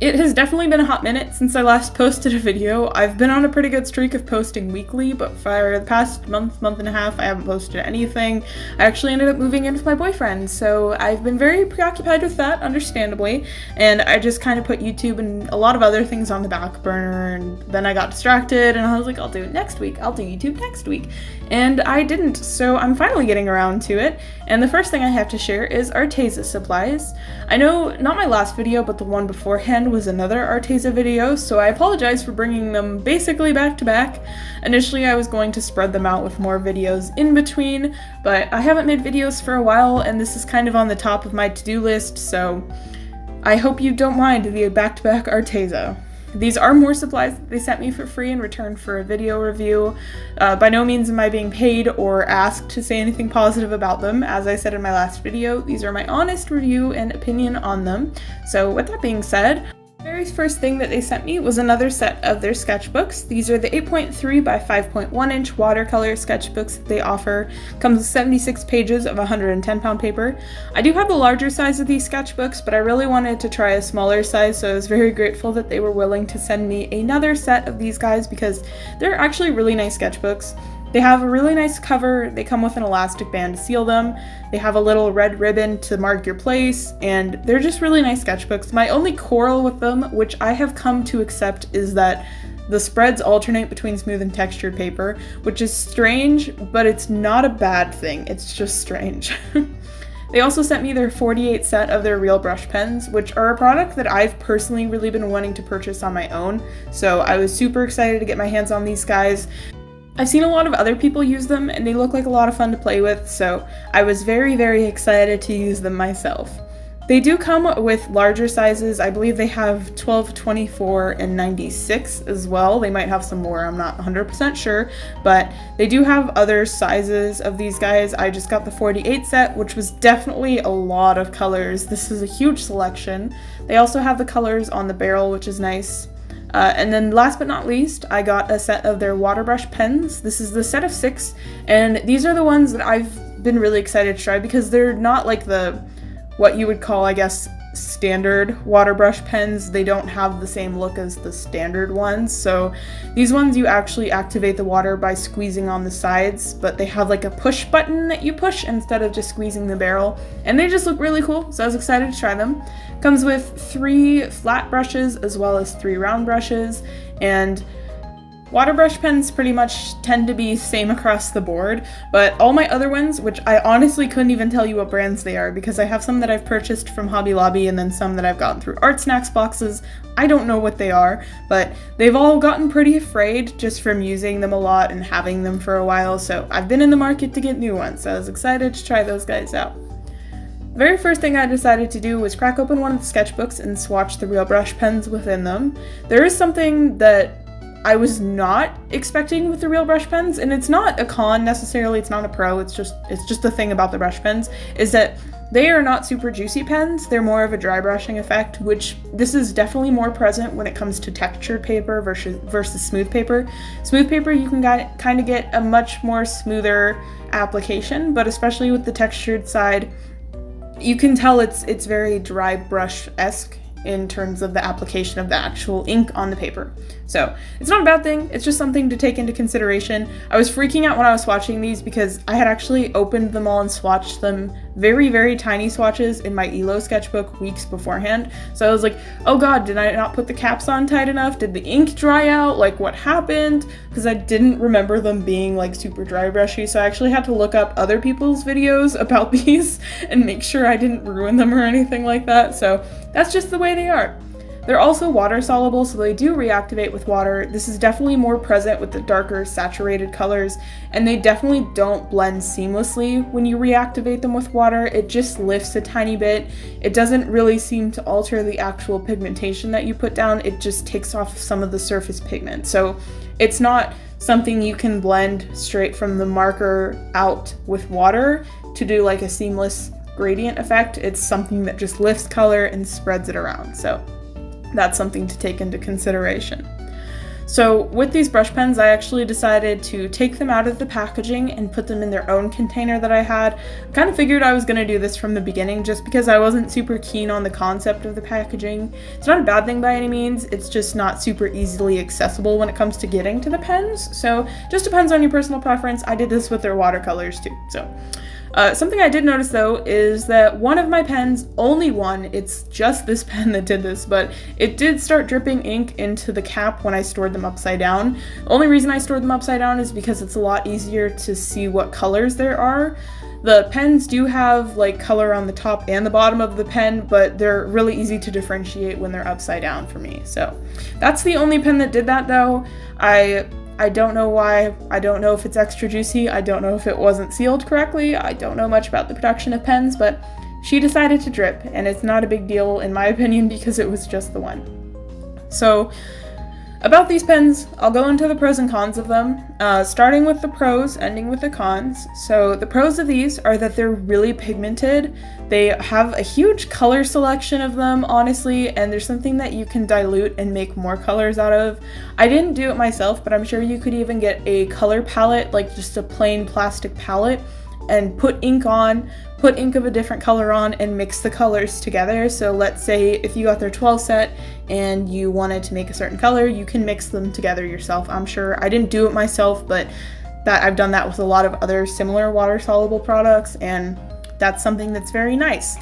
It has definitely been a hot minute since I last posted a video. I've been on a pretty good streak of posting weekly, but for the past month and a half, I haven't posted anything. I actually ended up moving in with my boyfriend, so I've been very preoccupied with that, understandably, and I just kind of put YouTube and a lot of other things on the back burner, and then I got distracted, and I was like, I'll do it next week, I'll do YouTube next week, and I didn't, so I'm finally getting around to it, and the first thing I have to share is Arteza supplies. I know, not my last video, but the one beforehand was another Arteza video, so I apologize for bringing them basically back to back. Initially I was going to spread them out with more videos in between, but I haven't made videos for a while and this is kind of on the top of my to-do list, so I hope you don't mind the back-to-back Arteza. These are more supplies that they sent me for free in return for a video review. By no means am I being paid or asked to say anything positive about them. As I said in my last video, these are my honest review and opinion on them. So with that being said, the very first thing that they sent me was another set of their sketchbooks. These are the 8.3 by 5.1 inch watercolor sketchbooks that they offer. Comes with 76 pages of 110-pound paper. I do have the larger size of these sketchbooks, but I really wanted to try a smaller size, so I was very grateful that they were willing to send me another set of these guys because they're actually really nice sketchbooks. They have a really nice cover, they come with an elastic band to seal them, they have a little red ribbon to mark your place, and they're just really nice sketchbooks. My only quarrel with them, which I have come to accept, is that the spreads alternate between smooth and textured paper, which is strange, but it's not a bad thing, it's just strange. They also sent me their 48 set of their real brush pens, which are a product that I've personally really been wanting to purchase on my own, so I was super excited to get my hands on these guys. I've seen a lot of other people use them and they look like a lot of fun to play with, so I was very excited to use them myself. They do come with larger sizes. I believe they have 12, 24, and 96 as well. They might have some more, I'm not 100% sure, but they do have other sizes of these guys. I just got the 48 set, which was definitely a lot of colors. This is a huge selection. They also have the colors on the barrel, which is nice. And then last but not least, I got a set of their water brush pens. This is the set of 6, and these are the ones that I've been really excited to try because they're not like what you would call, I guess, standard water brush pens. They don't have the same look as the standard ones, so these ones you actually activate the water by squeezing on the sides, but they have like a push button that you push instead of just squeezing the barrel, and they just look really cool, so I was excited to try them. Comes with 3 flat brushes as well as 3 round brushes, and water brush pens pretty much tend to be same across the board, but all my other ones, which I honestly couldn't even tell you what brands they are because I have some that I've purchased from Hobby Lobby and then some that I've gotten through Art Snacks boxes. I don't know what they are, but they've all gotten pretty frayed just from using them a lot and having them for a while, so I've been in the market to get new ones, so I was excited to try those guys out. The very first thing I decided to do was crack open one of the sketchbooks and swatch the real brush pens within them. There is something that I was not expecting with the real brush pens, and it's not a con necessarily, it's not a pro, it's just the thing about the brush pens, is that they are not super juicy pens, they're more of a dry brushing effect, which this is definitely more present when it comes to textured paper versus smooth paper. Smooth paper you can kind of get a much more smoother application, but especially with the textured side, you can tell it's very dry brush-esque in terms of the application of the actual ink on the paper. So it's not a bad thing, it's just something to take into consideration. I was freaking out when I was swatching these because I had actually opened them all and swatched them very tiny swatches in my ELO sketchbook weeks beforehand. So I was like, oh god, did I not put the caps on tight enough? Did the ink dry out? Like, what happened? Because I didn't remember them being like super dry brushy, so I actually had to look up other people's videos about these and make sure I didn't ruin them or anything like that. So that's just the way they are. They're also water soluble, so they do reactivate with water. This is definitely more present with the darker saturated colors, and they definitely don't blend seamlessly when you reactivate them with water. It just lifts a tiny bit. It doesn't really seem to alter the actual pigmentation that you put down. It just takes off some of the surface pigment. So it's not something you can blend straight from the marker out with water to do like a seamless gradient effect. It's something that just lifts color and spreads it around. So that's something to take into consideration. So with these brush pens, I actually decided to take them out of the packaging and put them in their own container that I had. I kind of figured I was going to do this from the beginning just because I wasn't super keen on the concept of the packaging. It's not a bad thing by any means, it's just not super easily accessible when it comes to getting to the pens. So just depends on your personal preference. I did this with their watercolors too. So something I did notice though is that one of my pens, only one, it's just this pen that did this, but it did start dripping ink into the cap when I stored them upside down. The only reason I stored them upside down is because it's a lot easier to see what colors there are. The pens do have like color on the top and the bottom of the pen, but they're really easy to differentiate when they're upside down for me. So that's the only pen that did that though. I don't know why. I don't know if it's extra juicy. I don't know if it wasn't sealed correctly. I don't know much about the production of pens, but she decided to drip, and it's not a big deal in my opinion because it was just the one. So about these pens, I'll go into the pros and cons of them, starting with the pros, ending with the cons. So the pros of these are that they're really pigmented. They have a huge color selection of them, honestly, and there's something that you can dilute and make more colors out of. I didn't do it myself, but I'm sure you could even get a color palette, like just a plain plastic palette, and put ink of a different color on and mix the colors together. So let's say if you got their 12 set and you wanted to make a certain color, you can mix them together yourself. I'm sure I didn't do it myself, but I've done that with a lot of other similar water soluble products, and that's something that's very nice.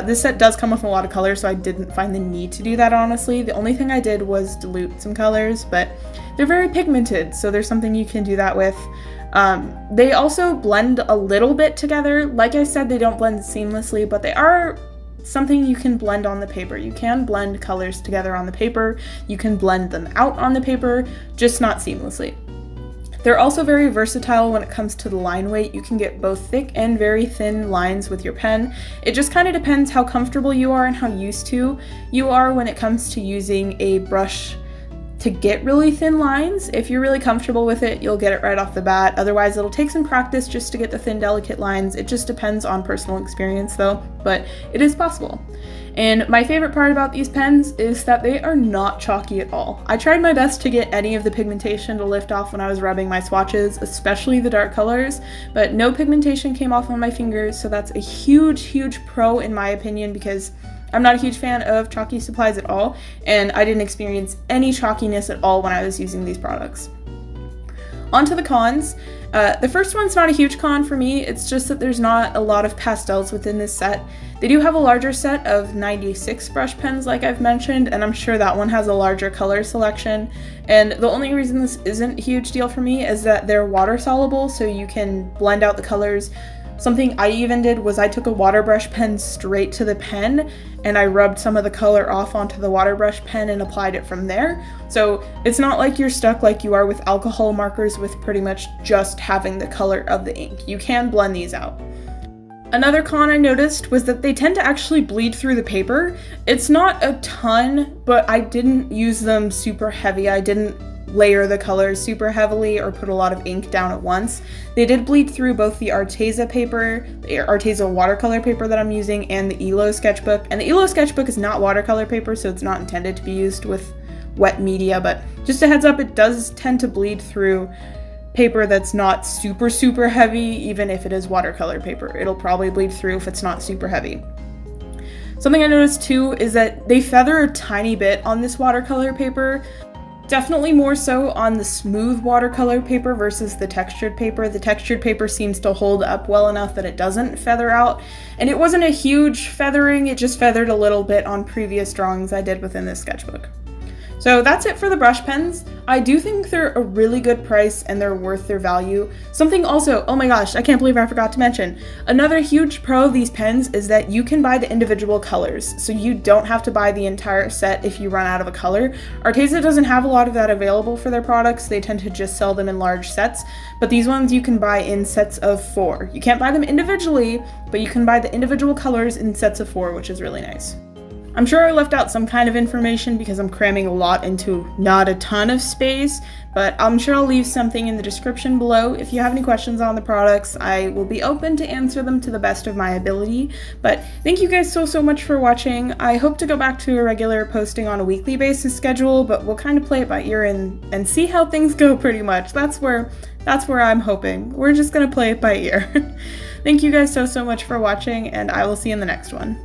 This set does come with a lot of colors, so I didn't find the need to do that, honestly. The only thing I did was dilute some colors, but they're very pigmented, so there's something you can do that with. They also blend a little bit together. Like I said, they don't blend seamlessly, but they are something you can blend on the paper. You can blend colors together on the paper. You can blend them out on the paper, just not seamlessly. They're also very versatile when it comes to the line weight. You can get both thick and very thin lines with your pen. It just kind of depends how comfortable you are and how used to you are when it comes to using a brush to get really thin lines. If you're really comfortable with it, you'll get it right off the bat. Otherwise, it'll take some practice just to get the thin, delicate lines. It just depends on personal experience though, but it is possible. And my favorite part about these pens is that they are not chalky at all. I tried my best to get any of the pigmentation to lift off when I was rubbing my swatches, especially the dark colors, but no pigmentation came off on my fingers, so that's a huge, huge pro in my opinion, because I'm not a huge fan of chalky supplies at all, and I didn't experience any chalkiness at all when I was using these products. On to the cons. The first one's not a huge con for me, it's just that there's not a lot of pastels within this set. They do have a larger set of 96 brush pens like I've mentioned, and I'm sure that one has a larger color selection. And the only reason this isn't a huge deal for me is that they're water soluble, so you can blend out the colors. Something I even did was I took a water brush pen straight to the pen and I rubbed some of the color off onto the water brush pen and applied it from there. So it's not like you're stuck like you are with alcohol markers with pretty much just having the color of the ink. You can blend these out. Another con I noticed was that they tend to actually bleed through the paper. It's not a ton, but I didn't use them super heavy. I didn't layer the colors super heavily or put a lot of ink down at once. They did bleed through both the Arteza paper, the Arteza watercolor paper that I'm using, and the Elo sketchbook. And the Elo sketchbook is not watercolor paper, so it's not intended to be used with wet media, but just a heads up, it does tend to bleed through paper that's not super, super heavy. Even if it is watercolor paper, it'll probably bleed through if it's not super heavy. Something I noticed too is that they feather a tiny bit on this watercolor paper. Definitely more so on the smooth watercolor paper versus the textured paper. The textured paper seems to hold up well enough that it doesn't feather out. And it wasn't a huge feathering, it just feathered a little bit on previous drawings I did within this sketchbook. So that's it for the brush pens. I do think they're a really good price and they're worth their value. Something also, oh my gosh, I can't believe I forgot to mention. Another huge pro of these pens is that you can buy the individual colors, so you don't have to buy the entire set if you run out of a color. Arteza doesn't have a lot of that available for their products. They tend to just sell them in large sets, but these ones you can buy in sets of 4. You can't buy them individually, but you can buy the individual colors in sets of 4, which is really nice. I'm sure I left out some kind of information because I'm cramming a lot into not a ton of space, but I'm sure I'll leave something in the description below. If you have any questions on the products, I will be open to answer them to the best of my ability. But thank you guys so much for watching. I hope to go back to a regular posting on a weekly basis schedule, but we'll kind of play it by ear and see how things go pretty much. That's where I'm hoping. We're just gonna play it by ear. Thank you guys so much for watching, and I will see you in the next one.